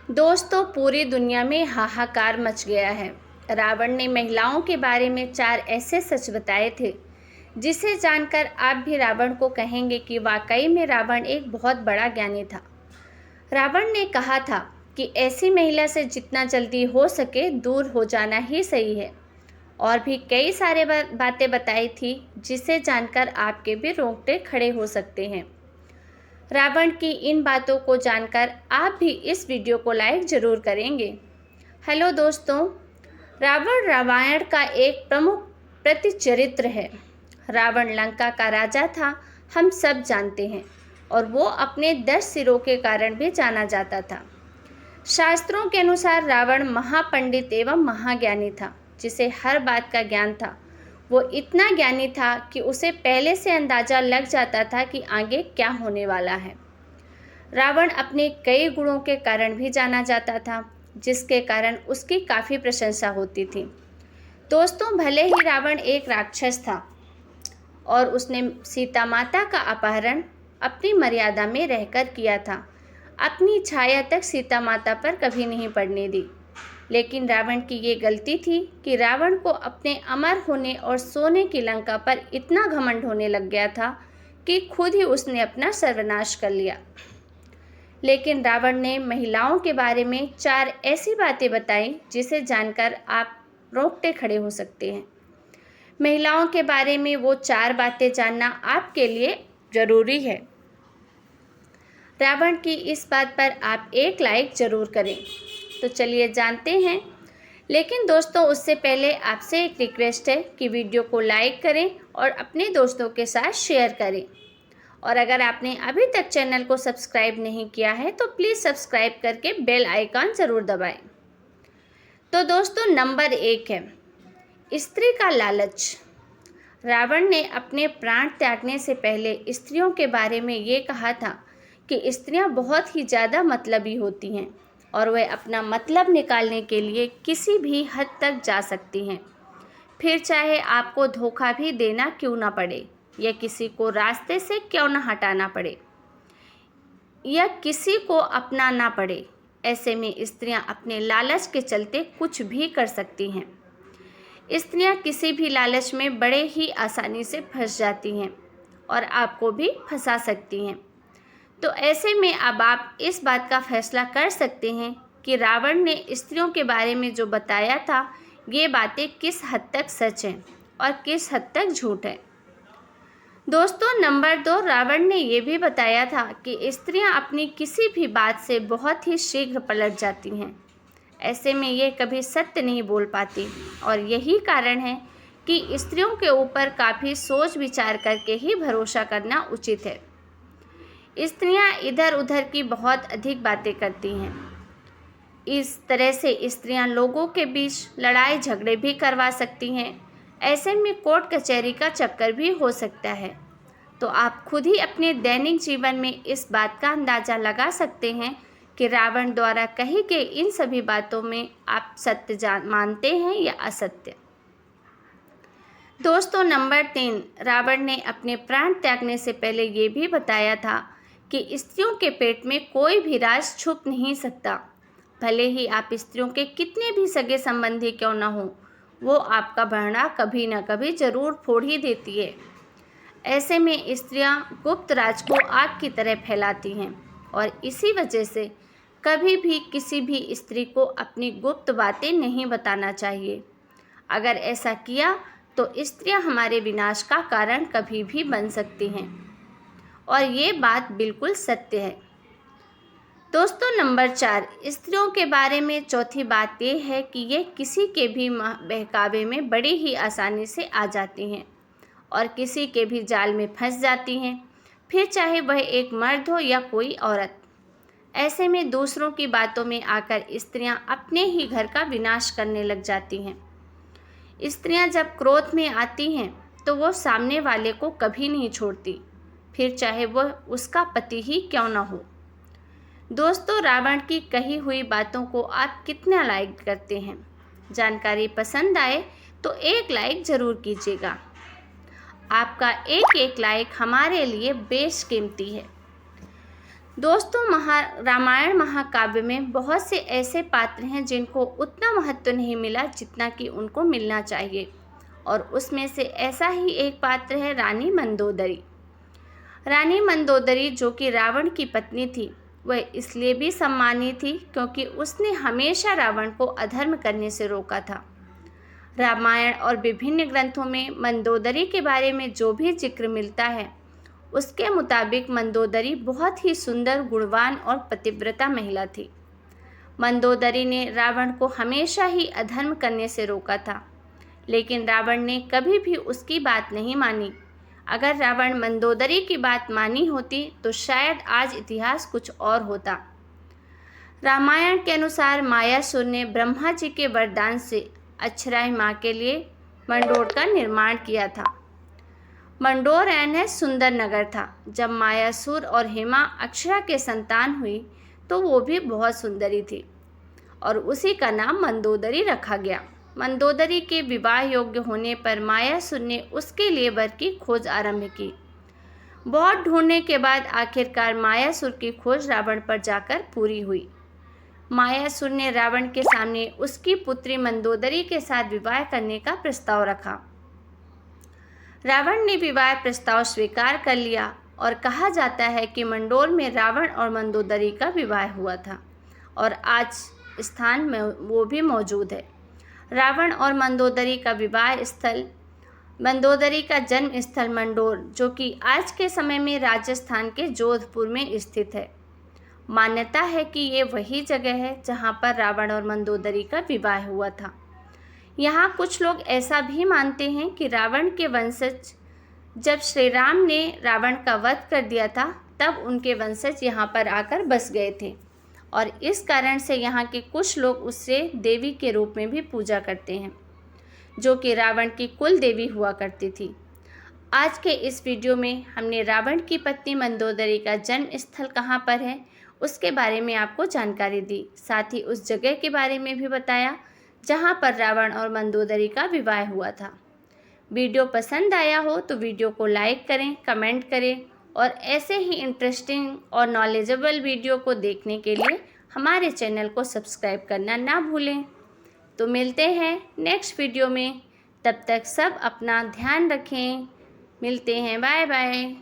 दोस्तों, पूरी दुनिया में हाहाकार मच गया है। रावण ने महिलाओं के बारे में 4 ऐसे सच बताए थे जिसे जानकर आप भी रावण को कहेंगे कि वाकई में रावण एक बहुत बड़ा ज्ञानी था। रावण ने कहा था कि ऐसी महिला से जितना जल्दी हो सके दूर हो जाना ही सही है। और भी कई सारे बातें बताई थी जिसे जानकर आपके भी रोंगटे खड़े हो सकते हैं। रावण की इन बातों को जानकर आप भी इस वीडियो को लाइक ज़रूर करेंगे। हेलो दोस्तों, रावण रामायण का एक प्रमुख प्रतिचरित्र है। रावण लंका का राजा था, हम सब जानते हैं, और वो अपने 10 सिरों के कारण भी जाना जाता था। शास्त्रों के अनुसार रावण महापंडित एवं महाज्ञानी था, जिसे हर बात का ज्ञान था। वो इतना ज्ञानी था कि उसे पहले से अंदाज़ा लग जाता था कि आगे क्या होने वाला है। रावण अपने कई गुणों के कारण भी जाना जाता था, जिसके कारण उसकी काफ़ी प्रशंसा होती थी। दोस्तों, भले ही रावण एक राक्षस था और उसने सीता माता का अपहरण अपनी मर्यादा में रहकर किया था, अपनी छाया तक सीता माता पर कभी नहीं पड़ने दी। लेकिन रावण की ये गलती थी कि रावण को अपने अमर होने और सोने की लंका पर इतना घमंड होने लग गया था कि खुद ही उसने अपना सर्वनाश कर लिया। लेकिन रावण ने महिलाओं के बारे में 4 ऐसी बातें बताई जिसे जानकर आप रोंगटे खड़े हो सकते हैं। महिलाओं के बारे में वो 4 बातें जानना आपके लिए ज़रूरी है। रावण की इस बात पर आप एक लाइक ज़रूर करें। तो चलिए जानते हैं। लेकिन दोस्तों, उससे पहले आपसे एक रिक्वेस्ट है कि वीडियो को लाइक करें और अपने दोस्तों के साथ शेयर करें। और अगर आपने अभी तक चैनल को सब्सक्राइब नहीं किया है तो प्लीज़ सब्सक्राइब करके बेल आइकॉन ज़रूर दबाएं। तो दोस्तों, नंबर 1 है स्त्री का लालच। रावण ने अपने प्राण त्यागने से पहले स्त्रियों के बारे में ये कहा था कि स्त्रियां बहुत ही ज़्यादा मतलबी होती हैं और वे अपना मतलब निकालने के लिए किसी भी हद तक जा सकती हैं, फिर चाहे आपको धोखा भी देना क्यों ना पड़े, या किसी को रास्ते से क्यों ना हटाना पड़े, या किसी को अपनाना पड़े। ऐसे में स्त्रियां अपने लालच के चलते कुछ भी कर सकती हैं। स्त्रियां किसी भी लालच में बड़े ही आसानी से फंस जाती हैं और आपको भी फंसा सकती हैं। तो ऐसे में अब आप इस बात का फैसला कर सकते हैं कि रावण ने स्त्रियों के बारे में जो बताया था, ये बातें किस हद तक सच हैं और किस हद तक झूठ है। दोस्तों, नंबर 2, रावण ने ये भी बताया था कि स्त्रियां अपनी किसी भी बात से बहुत ही शीघ्र पलट जाती हैं। ऐसे में ये कभी सत्य नहीं बोल पाती और यही कारण है कि स्त्रियों के ऊपर काफ़ी सोच विचार करके ही भरोसा करना उचित है। स्त्रियां इधर उधर की बहुत अधिक बातें करती हैं। इस तरह से स्त्रियां लोगों के बीच लड़ाई झगड़े भी करवा सकती हैं। ऐसे में कोर्ट कचहरी का चक्कर भी हो सकता है। तो आप खुद ही अपने दैनिक जीवन में इस बात का अंदाज़ा लगा सकते हैं कि रावण द्वारा कही गई इन सभी बातों में आप सत्य मानते हैं या असत्य। दोस्तों, नंबर 3, रावण ने अपने प्राण त्यागने से पहले ये भी बताया था कि स्त्रियों के पेट में कोई भी राज छुप नहीं सकता। भले ही आप स्त्रियों के कितने भी सगे संबंधी क्यों न हो, वो आपका भरना कभी न कभी ज़रूर फोड़ ही देती है। ऐसे में स्त्रियां गुप्त राज को आग की तरह फैलाती हैं और इसी वजह से कभी भी किसी भी स्त्री को अपनी गुप्त बातें नहीं बताना चाहिए। अगर ऐसा किया तो स्त्रियां हमारे विनाश का कारण कभी भी बन सकती हैं और ये बात बिल्कुल सत्य है। दोस्तों, नंबर 4, स्त्रियों के बारे में चौथी बात ये है कि ये किसी के भी बहकावे में बड़ी ही आसानी से आ जाती हैं और किसी के भी जाल में फंस जाती हैं, फिर चाहे वह एक मर्द हो या कोई औरत। ऐसे में दूसरों की बातों में आकर स्त्रियां अपने ही घर का विनाश करने लग जाती हैं। स्त्रियां जब क्रोध में आती हैं तो वो सामने वाले को कभी नहीं छोड़ती, फिर चाहे वह उसका पति ही क्यों न हो। दोस्तों, रावण की कही हुई बातों को आप कितना लाइक करते हैं? जानकारी पसंद आए तो एक लाइक ज़रूर कीजिएगा। आपका एक एक लाइक हमारे लिए बेशकीमती है। दोस्तों, रामायण महाकाव्य में बहुत से ऐसे पात्र हैं जिनको उतना महत्व नहीं मिला जितना कि उनको मिलना चाहिए, और उसमें से ऐसा ही एक पात्र है रानी मंदोदरी। रानी मंदोदरी, जो कि रावण की पत्नी थी, वह इसलिए भी सम्मानित थी क्योंकि उसने हमेशा रावण को अधर्म करने से रोका था। रामायण और विभिन्न ग्रंथों में मंदोदरी के बारे में जो भी जिक्र मिलता है, उसके मुताबिक मंदोदरी बहुत ही सुंदर, गुणवान और पतिव्रता महिला थी। मंदोदरी ने रावण को हमेशा ही अधर्म करने से रोका था, लेकिन रावण ने कभी भी उसकी बात नहीं मानी। अगर रावण मंदोदरी की बात मानी होती तो शायद आज इतिहास कुछ और होता। रामायण के अनुसार मायासुर ने ब्रह्मा जी के वरदान से अक्षराई माँ के लिए मंडोर का निर्माण किया था। मंडोर है सुंदर नगर था। जब मायासुर और हेमा अक्षरा के संतान हुई तो वो भी बहुत सुंदरी थी और उसी का नाम मंदोदरी रखा गया। मंदोदरी के विवाह योग्य होने पर मायासुर ने उसके लिए वर की खोज आरंभ की। बहुत ढूंढने के बाद आखिरकार मायासुर की खोज रावण पर जाकर पूरी हुई। मायासुर ने रावण के सामने उसकी पुत्री मंदोदरी के साथ विवाह करने का प्रस्ताव रखा। रावण ने विवाह प्रस्ताव स्वीकार कर लिया और कहा जाता है कि मंडोर में रावण और मंदोदरी का विवाह हुआ था और आज स्थान में वो भी मौजूद है। रावण और मंदोदरी का विवाह स्थल, मंदोदरी का जन्म स्थल मंडोर, जो कि आज के समय में राजस्थान के जोधपुर में स्थित है। मान्यता है कि ये वही जगह है जहाँ पर रावण और मंदोदरी का विवाह हुआ था। यहाँ कुछ लोग ऐसा भी मानते हैं कि रावण के वंशज, जब श्री राम ने रावण का वध कर दिया था, तब उनके वंशज यहाँ पर आकर बस गए थे और इस कारण से यहाँ के कुछ लोग उससे देवी के रूप में भी पूजा करते हैं, जो कि रावण की कुल देवी हुआ करती थी। आज के इस वीडियो में हमने रावण की पत्नी मंदोदरी का जन्म स्थल कहाँ पर है उसके बारे में आपको जानकारी दी, साथ ही उस जगह के बारे में भी बताया जहाँ पर रावण और मंदोदरी का विवाह हुआ था। वीडियो पसंद आया हो तो वीडियो को लाइक करें, कमेंट करें और ऐसे ही इंटरेस्टिंग और नॉलेजेबल वीडियो को देखने के लिए हमारे चैनल को सब्सक्राइब करना ना भूलें। तो मिलते हैं नेक्स्ट वीडियो में, तब तक सब अपना ध्यान रखें। मिलते हैं, बाय बाय।